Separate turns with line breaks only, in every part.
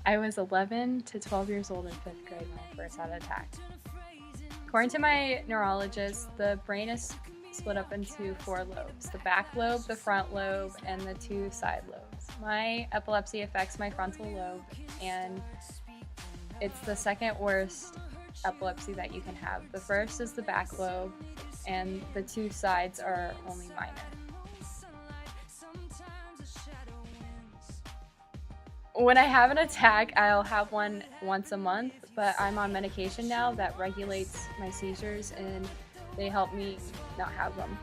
I was 11 to 12 years old in 5th grade when I first had an attack. According to my neurologist, the brain is split up into 4 lobes: the back lobe, the front lobe, and the 2 side lobes. My epilepsy affects my frontal lobe, and it's the second worst epilepsy that you can have. The first is the back lobe, and the 2 sides are only minor. When I have an attack, I'll have one once a month, but I'm on medication now that regulates my seizures, and they help me not have them.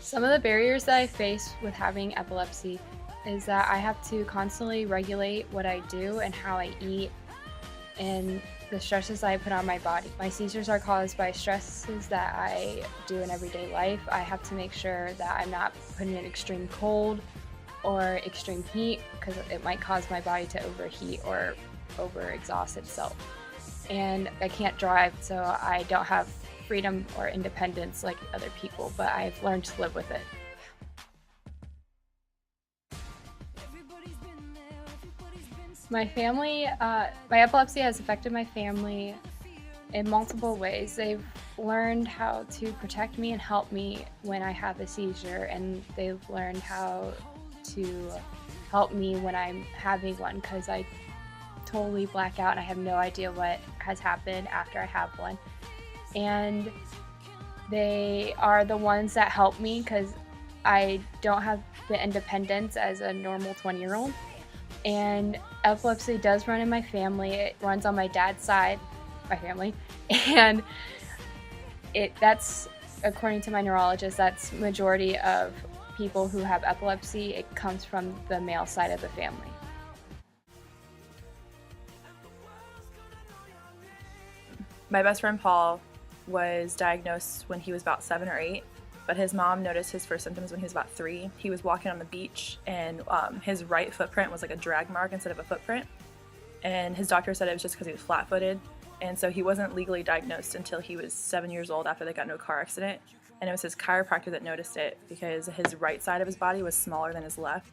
Some of the barriers that I face with having epilepsy is that I have to constantly regulate what I do and how I eat and the stresses I put on my body. My seizures are caused by stresses that I do in everyday life. I have to make sure that I'm not putting in extreme cold or extreme heat because it might cause my body to overheat or overexhaust itself. And I can't drive, so I don't have freedom or independence like other people, but I've learned to live with it. My family, my epilepsy has affected my family in multiple ways. They've learned how to protect me and help me when I have a seizure, and they've learned how to help me when I'm having one because I totally black out and I have no idea what has happened after I have one. And they are the ones that help me because I don't have the independence as a normal 20-year-old. And epilepsy does run in my family. It runs on my dad's side, my family, and that's, according to my neurologist, that's majority of people who have epilepsy. It comes from the male side of the family.
My best friend Paul was diagnosed when he was about 7 or 8, but his mom noticed his first symptoms when he was about 3. He was walking on the beach, and his right footprint was like a drag mark instead of a footprint. And his doctor said it was just because he was flat-footed, and so he wasn't legally diagnosed until he was 7 years old after they got into a car accident. And it was his chiropractor that noticed it because his right side of his body was smaller than his left.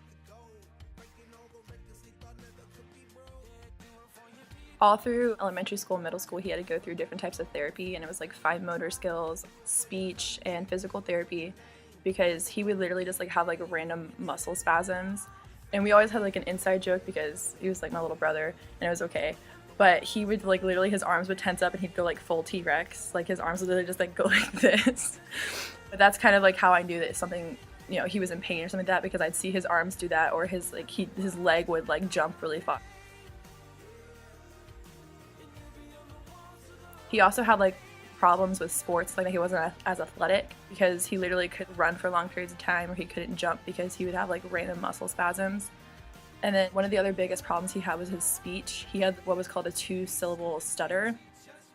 All through elementary school, middle school, he had to go through different types of therapy, and it was like fine motor skills, speech, and physical therapy, because he would literally just like have like random muscle spasms. And we always had like an inside joke because he was like my little brother, and it was okay. But he would like literally, his arms would tense up and he'd go like full T-Rex. Like his arms would literally just like go like this. But that's kind of like how I knew that something, you know, he was in pain or something like that, because I'd see his arms do that, or his leg would like jump really far. He also had like problems with sports, like he wasn't as athletic because he literally couldn't run for long periods of time, or he couldn't jump because he would have like random muscle spasms. And then one of the other biggest problems he had was his speech. He had what was called a 2-syllable stutter.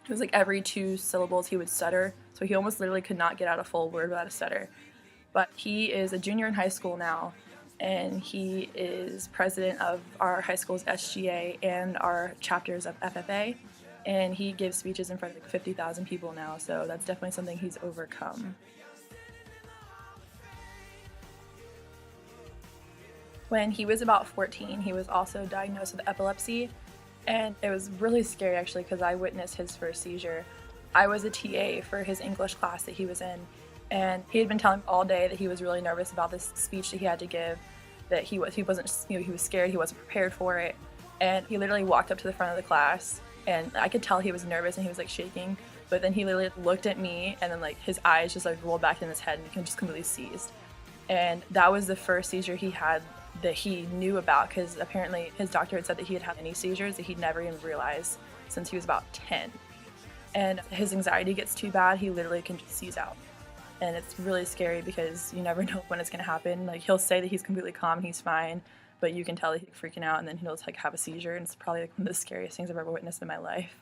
It was like every 2 syllables he would stutter, so he almost literally could not get out a full word without a stutter. But he is a junior in high school now, and he is president of our high school's SGA and our chapters of FFA. And he gives speeches in front of like 50,000 people now, so that's definitely something he's overcome. When he was about 14, he was also diagnosed with epilepsy, and it was really scary actually because I witnessed his first seizure. I was a TA for his English class that he was in, and he had been telling me all day that he was really nervous about this speech that he had to give, that he wasn't, you know, he was scared, he wasn't prepared for it, and he literally walked up to the front of the class. And I could tell he was nervous and he was like shaking, but then he literally looked at me, and then like his eyes just like rolled back in his head and he just completely seized. And that was the first seizure he had that he knew about, because apparently his doctor had said that he had had any seizures that he'd never even realized since he was about 10. And his anxiety gets too bad, he literally can just seize out. And it's really scary because you never know when it's going to happen. Like he'll say that he's completely calm, he's fine, but you can tell that he's freaking out, and then he'll like have a seizure, and it's probably like one of the scariest things I've ever witnessed in my life.